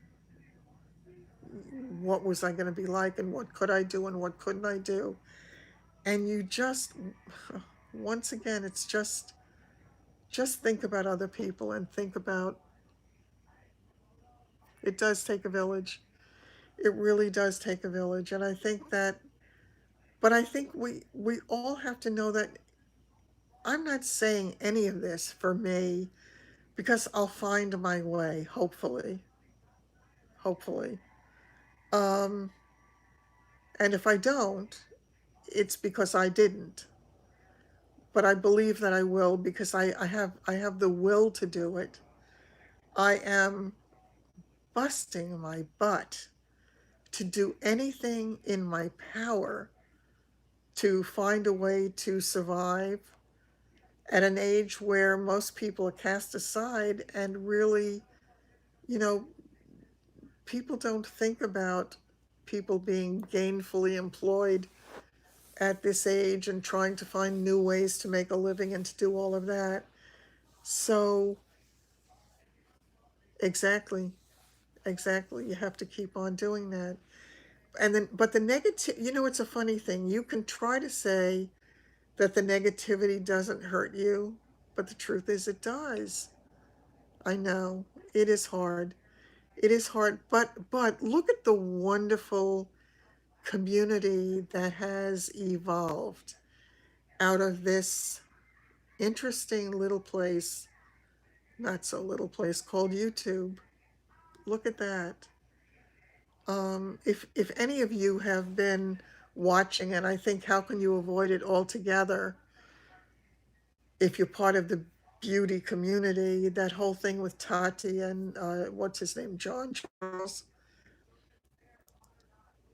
what was I going to be like and what could I do and what couldn't I do? And you just, once again, it's just think about other people and think about, it does take a village. It really does take a village. And I think that, but I think we all have to know that I'm not saying any of this for me because I'll find my way, hopefully. Hopefully. Um, and if I don't, it's because I didn't. But I believe that I will because I have the will to do it. I am busting my butt to do anything in my power to find a way to survive at an age where most people are cast aside and really, you know, people don't think about people being gainfully employed at this age and trying to find new ways to make a living and to do all of that. So, exactly, exactly. You have to keep on doing that. And then, but the negative, it's a funny thing. You can try to say that the negativity doesn't hurt you, but the truth is it does. I know it is hard. It is hard, but look at the wonderful community that has evolved out of this interesting little place, not so little place called YouTube. Look at that. If any of you have been watching, and I think how can you avoid it altogether if you're part of the beauty community, that whole thing with Tati and what's his name, John Charles.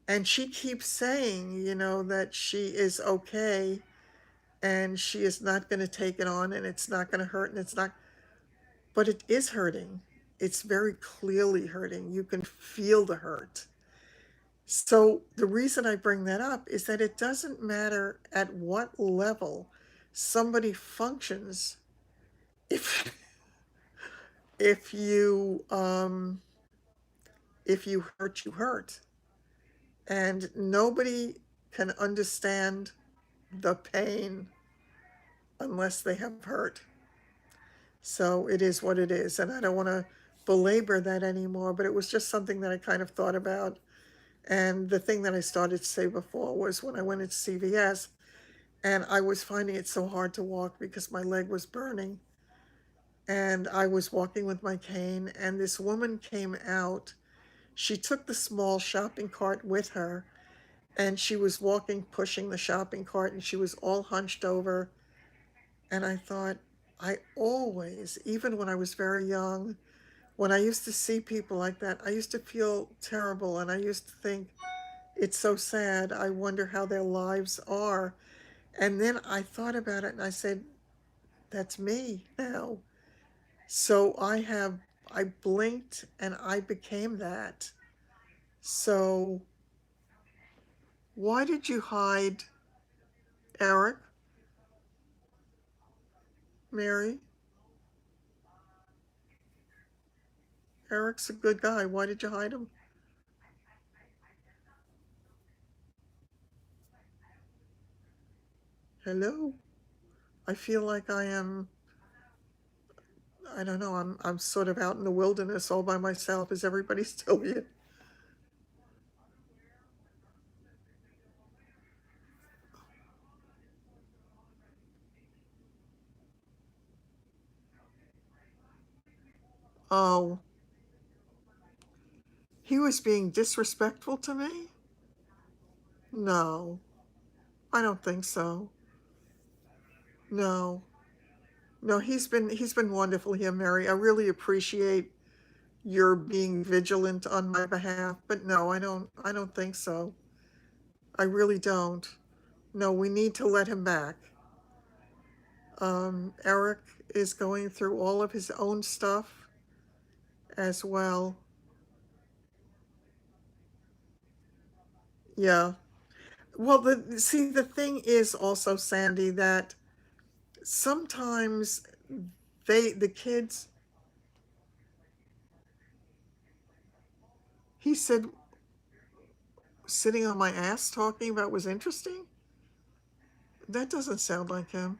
And she keeps saying, that she is okay and she is not going to take it on and it's not going to hurt and it's not, but it is hurting. It's very clearly hurting. You can feel the hurt. So the reason I bring that up is that it doesn't matter at what level somebody functions. If if you hurt, you hurt, and nobody can understand the pain unless they have hurt. So it is what it is, and I don't want to belabor that anymore, but it was just something that I kind of thought about. And the thing that I started to say before was when I went into CVS and I was finding it so hard to walk because my leg was burning. And I was walking with my cane, and this woman came out. She took the small shopping cart with her, and she was walking, pushing the shopping cart, and she was all hunched over. And I thought, I always, even when I was very young, when I used to see people like that, I used to feel terrible, and I used to think, it's so sad. I wonder how their lives are. And then I thought about it and I said, that's me now. So I blinked and I became that. So why did you hide Eric, Mary? Eric's a good guy. Why did you hide him? Hello? I feel like I don't know, I'm sort of out in the wilderness all by myself. Is everybody still here? Oh, he was being disrespectful to me? No, I don't think so. No. No, he's been wonderful here, Mary. I really appreciate your being vigilant on my behalf, but no, I don't think so. I really don't. No, we need to let him back. Eric is going through all of his own stuff as well. Yeah. Well, the thing is also, Sandy, that sometimes the kids, he said, sitting on my ass talking about was interesting. That doesn't sound like him.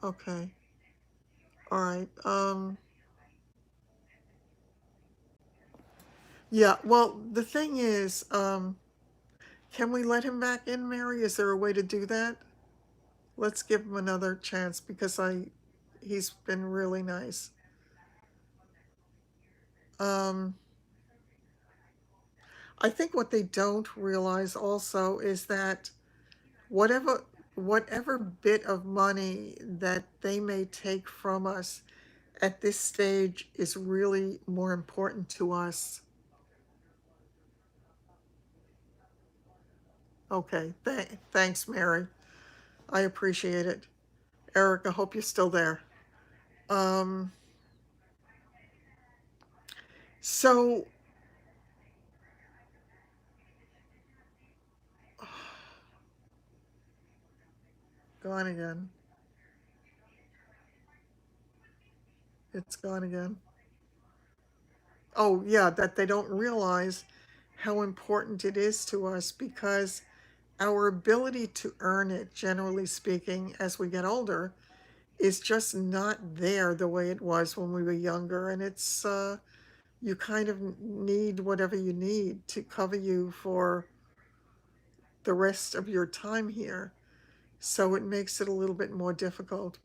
Okay. All right. Yeah, well, the thing is, can we let him back in, Mary? Is there a way to do that? Let's give him another chance because he's been really nice. Um, I think what they don't realize also is that whatever whatever bit of money that they may take from us at this stage is really more important to us. Okay, thanks, Mary. I appreciate it. Eric, I hope you're still there. Um, so gone again. It's gone again. Oh, yeah, that they don't realize how important it is to us because our ability to earn it, generally speaking, as we get older, is just not there the way it was when we were younger. And it's, you kind of need whatever you need to cover you for the rest of your time here. So it makes it a little bit more difficult.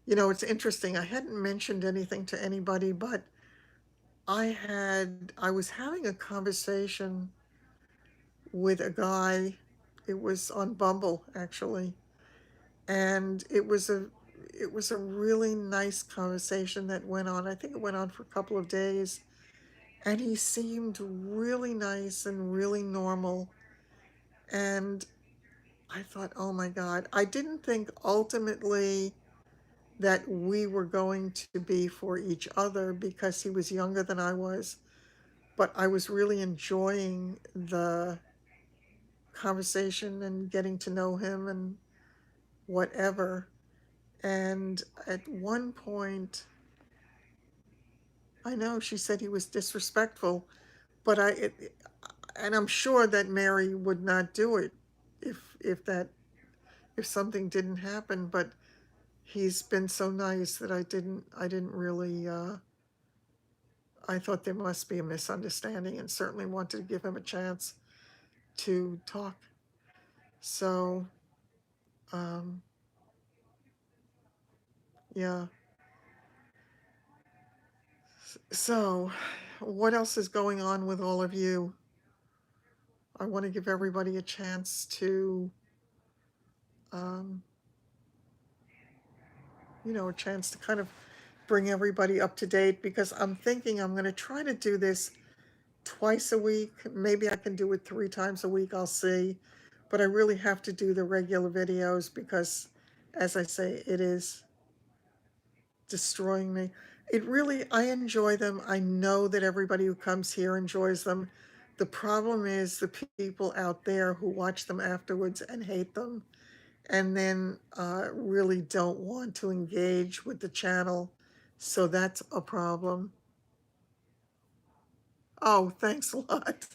You know, it's interesting. I hadn't mentioned anything to anybody, but I was having a conversation with a guy. It was on Bumble, actually, and it was a really nice conversation that went on. I think it went on for a couple of days, and he seemed really nice and really normal. And I thought, oh my God, I didn't think ultimately that we were going to be for each other because he was younger than I was, but I was really enjoying the conversation and getting to know him and whatever. And at one point, I know she said he was disrespectful, but and I'm sure that Mary would not do it if something didn't happen. But he's been so nice that I didn't really. I thought there must be a misunderstanding, and certainly wanted to give him a chance to talk. So, um, yeah. So, what else is going on with all of you? I want to give everybody a chance to, um, a chance to kind of bring everybody up to date because I'm thinking I'm going to try to do this twice a week. Maybe I can do it 3 times a week. I'll see. But I really have to do the regular videos because, as I say, it is destroying me. I enjoy them. I know that everybody who comes here enjoys them. The problem is the people out there who watch them afterwards and hate them and then really don't want to engage with the channel. So that's a problem. Oh, thanks a lot.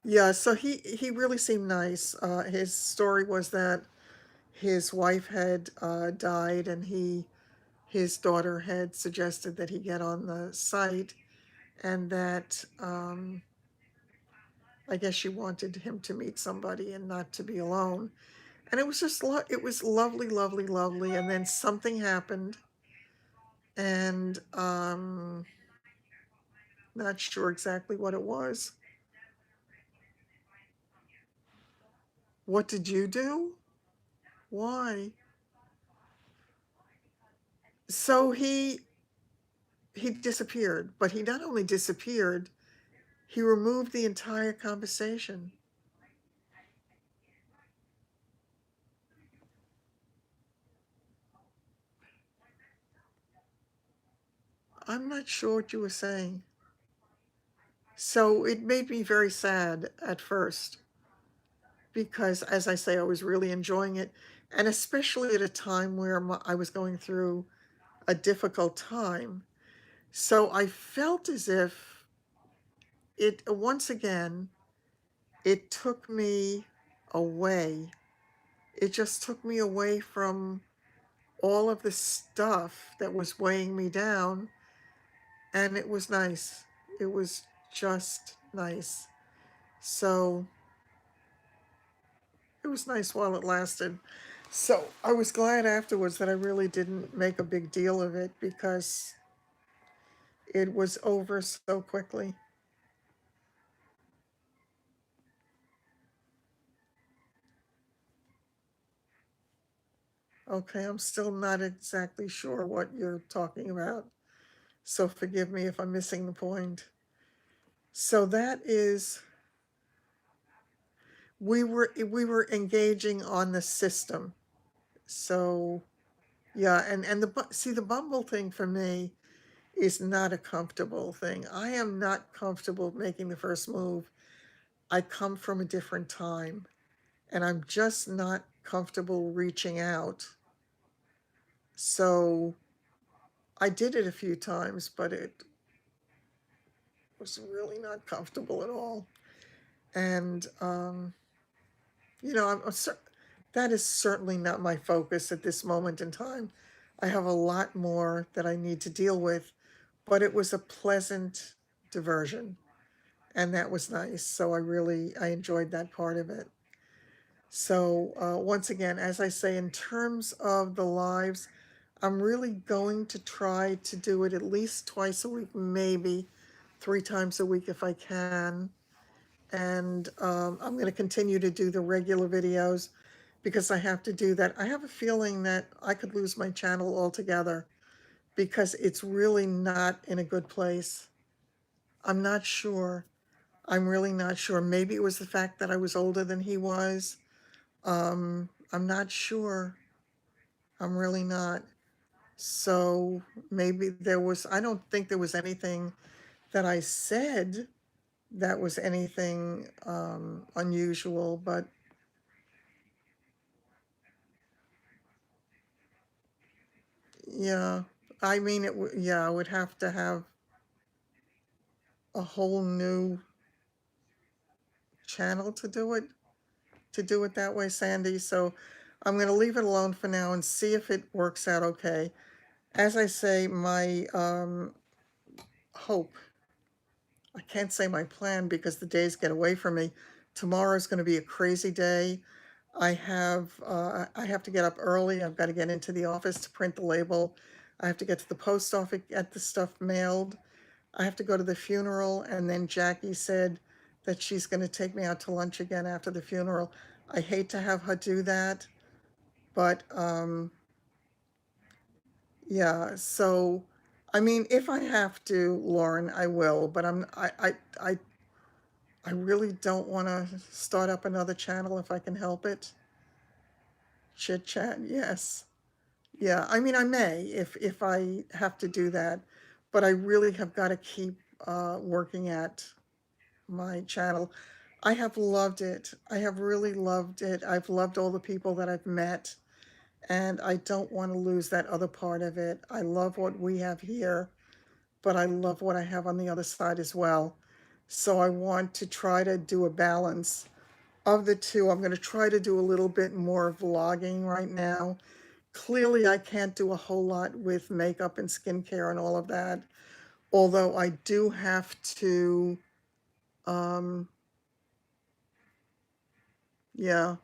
Yeah, so he really seemed nice. His story was that his wife had died, and his daughter had suggested that he get on the site, and that I guess she wanted him to meet somebody and not to be alone. And it was just it was lovely, lovely, lovely, and then something happened, and, not sure exactly what it was. What did you do? Why? So he disappeared, but he not only disappeared, he removed the entire conversation. I'm not sure what you were saying. So it made me very sad at first because, as I say, I was really enjoying it, and especially at a time where I was going through a difficult time. So I felt as if it, once again, it took me away. It just took me away from all of the stuff that was weighing me down, and it was nice. It was just nice. So it was nice while it lasted. So I was glad afterwards that I really didn't make a big deal of it because it was over so quickly. Okay, I'm still not exactly sure what you're talking about, so forgive me if I'm missing the point. So that is, we were engaging on the system. So yeah, and see, the Bumble thing for me is not a comfortable thing. I am not comfortable making the first move. I come from a different time, and I'm just not comfortable reaching out. So I did it a few times, but it was really not comfortable at all. And that is certainly not my focus at this moment in time. I have a lot more that I need to deal with, but it was a pleasant diversion, and that was nice. So I enjoyed that part of it. So once again, as I say, in terms of the lives, I'm really going to try to do it at least twice a week, maybe 3 times a week if I can. And I'm going to continue to do the regular videos because I have to do that. I have a feeling that I could lose my channel altogether because it's really not in a good place. I'm not sure. I'm really not sure. Maybe it was the fact that I was older than he was. I'm not sure. I'm really not. So maybe I don't think there was anything that I said that was anything unusual, but yeah, I mean, yeah, I would have to have a whole new channel to do it that way, Sandy. So I'm going to leave it alone for now and see if it works out okay. As I say, my hope, I can't say my plan because the days get away from me. Tomorrow's going to be a crazy day. I have to get up early. I've got to get into the office to print the label. I have to get to the post office, get the stuff mailed. I have to go to the funeral, and then Jackie said that she's going to take me out to lunch again after the funeral. I hate to have her do that, but yeah. So, I mean, if I have to, Lauren, I will. But I really don't want to start up another channel if I can help it. Chit chat, yes. Yeah, I mean, I may if I have to do that, but I really have got to keep working at my channel. I have loved it. I have really loved it. I've loved all the people that I've met, and I don't want to lose that other part of it. I love what we have here, but I love what I have on the other side as well. So I want to try to do a balance of the two. I'm going to try to do a little bit more vlogging right now. Clearly, I can't do a whole lot with makeup and skincare and all of that, although I do have to, um, yeah,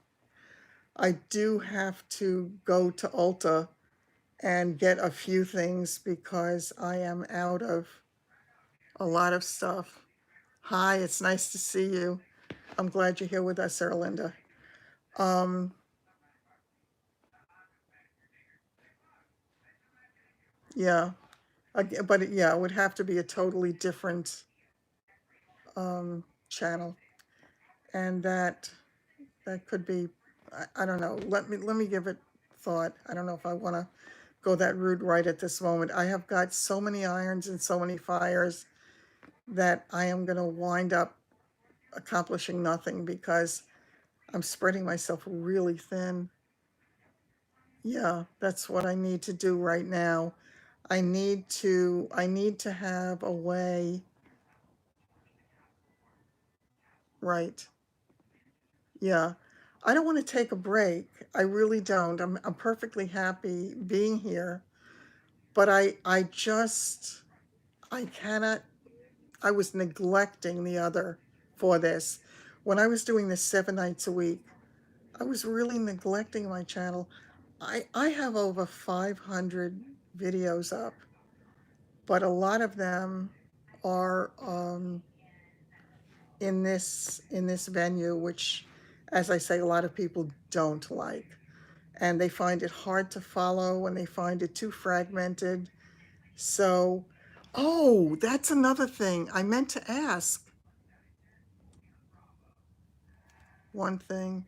I do have to go to Ulta and get a few things because I am out of a lot of stuff. Hi, it's nice to see you. I'm glad you're here with us, Erlinda. Um, yeah, but yeah, it would have to be a totally different channel, and that could be, I don't know. Let me give it thought. I don't know if I want to go that route right at this moment. I have got so many irons and so many fires that I am going to wind up accomplishing nothing because I'm spreading myself really thin. Yeah, that's what I need to do right now. I need to have a way, right? Yeah. I don't want to take a break. I really don't. I'm perfectly happy being here, but I cannot, I was neglecting the other for this. When I was doing this 7 nights a week, I was really neglecting my channel. I have over 500 videos up, but a lot of them are in this venue, which, as I say, a lot of people don't like, and they find it hard to follow, and they find it too fragmented. So, oh, that's another thing I meant to ask. One thing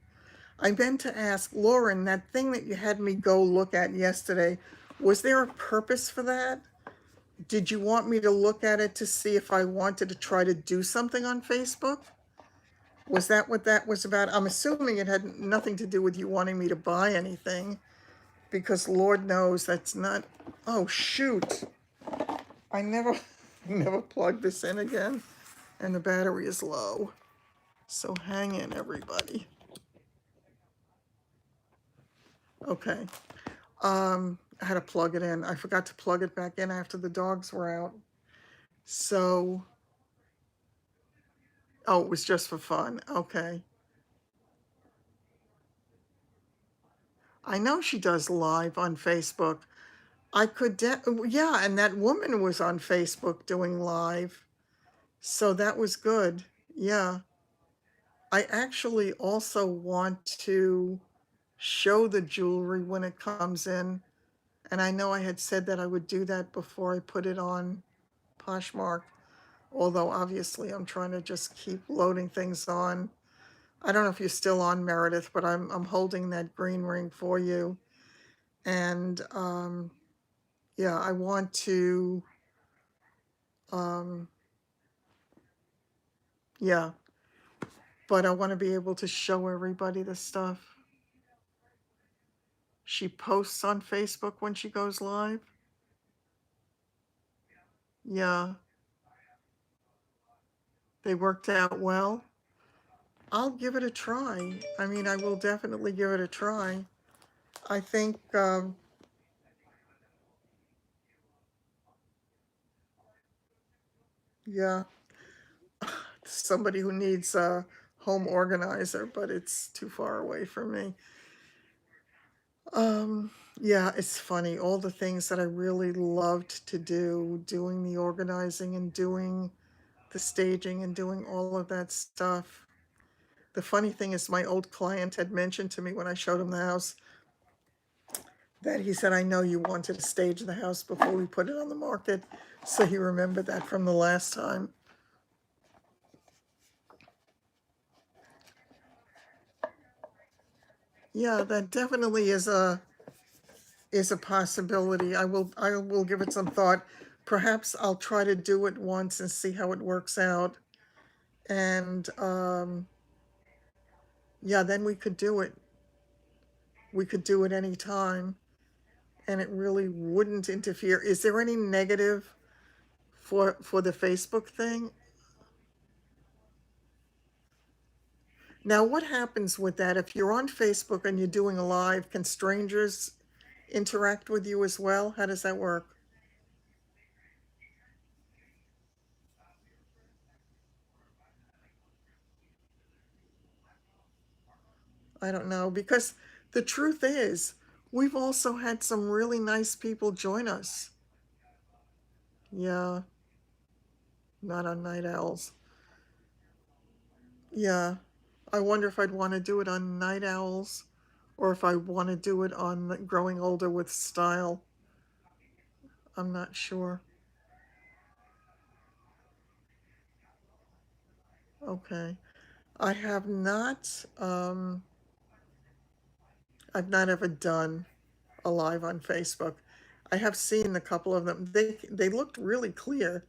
I meant to ask Lauren, that thing that you had me go look at yesterday, was there a purpose for that? Did you want me to look at it to see if I wanted to try to do something on Facebook? Was that what that was about? I'm assuming it had nothing to do with you wanting me to buy anything, because Lord knows that's not. Oh, shoot. I never, never plugged this in again, and the battery is low. So hang in, everybody. Okay. I had to plug it in. I forgot to plug it back in after the dogs were out. So, oh, it was just for fun. Okay. I know she does live on Facebook. Yeah, and that woman was on Facebook doing live. So that was good. Yeah. I actually also want to show the jewelry when it comes in. And I know I had said that I would do that before I put it on Poshmark, although obviously I'm trying to just keep loading things on. I don't know if you're still on, Meredith, but I'm holding that green ring for you. And yeah, I want to, um, yeah, but I want to be able to show everybody the stuff. She posts on Facebook when she goes live. Yeah, they worked out well. I'll give it a try. I mean, I will definitely give it a try. I think, yeah, somebody who needs a home organizer, but it's too far away from me. Um, yeah, it's funny. All the things that I really loved to do, doing the organizing and doing the staging and doing all of that stuff. The funny thing is, my old client had mentioned to me when I showed him the house that he said, I know you wanted to stage the house before we put it on the market. So he remembered that from the last time. Yeah, that definitely is a possibility. I will give it some thought. Perhaps I'll try to do it once and see how it works out. And yeah, then we could do it. We could do it anytime, and it really wouldn't interfere. Is there any negative for the Facebook thing? Now, what happens with that if you're on Facebook and you're doing a live? Can strangers interact with you as well? How does that work? I don't know, because The truth is, we've also had some really nice people join us. Yeah, not on night owls. Yeah. I wonder if I'd want to do it on night owls or if I want to do it on growing older with style. I'm not sure. Okay. I have not, I've not ever done a live on Facebook. I have seen a couple of them. They looked really clear.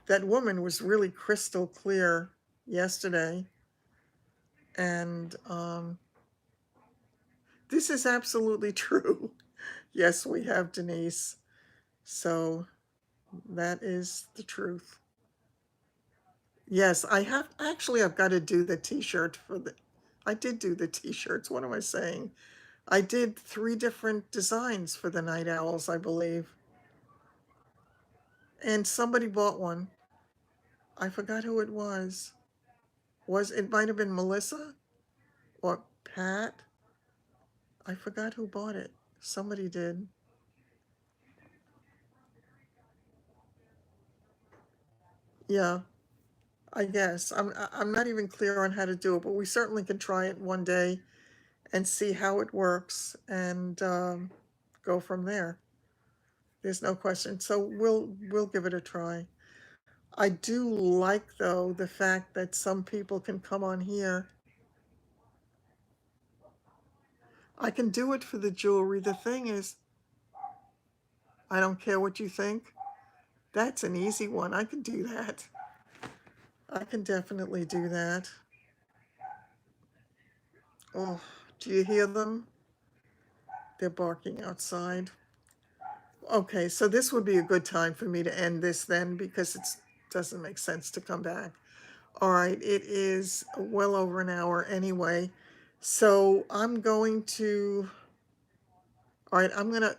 That woman was really crystal clear yesterday. And this is absolutely true. Yes, we have Denise. So that is the truth. Yes, I have actually I've got to do the t-shirt for the I did do the t-shirts. What am I saying? I did 3 different designs for the night owls, I believe. And somebody bought one. I forgot who it was. It might have been Melissa or Pat? I forgot who bought it. Somebody did. Yeah, I guess. I'm not even clear on how to do it, but we certainly can try it one day and see how it works and go from there. There's no question. So we'll give it a try. I do like though the fact that some people can come on here. I can do it for the jewelry. The thing is, I don't care what you think. That's an easy one. I can do that. I can definitely do that. Oh, do you hear them? They're barking outside. Okay, so this would be a good time for me to end this then because it doesn't make sense to come back. All right, it is well over an hour anyway. So I'm going to, all right, I'm gonna,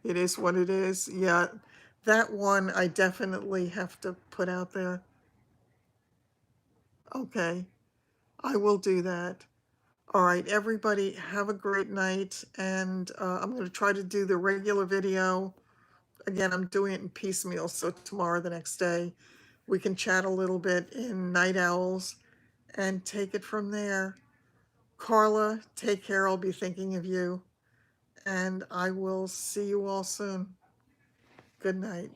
it is what it is. Yeah, that one I definitely have to put out there. Okay, I will do that. All right, everybody have a great night. And I'm going to try to do the regular video. Again, I'm doing it in piecemeal. So tomorrow, the next day, we can chat a little bit in Night Owls and take it from there. Carla, take care. I'll be thinking of you. And I will see you all soon. Good night.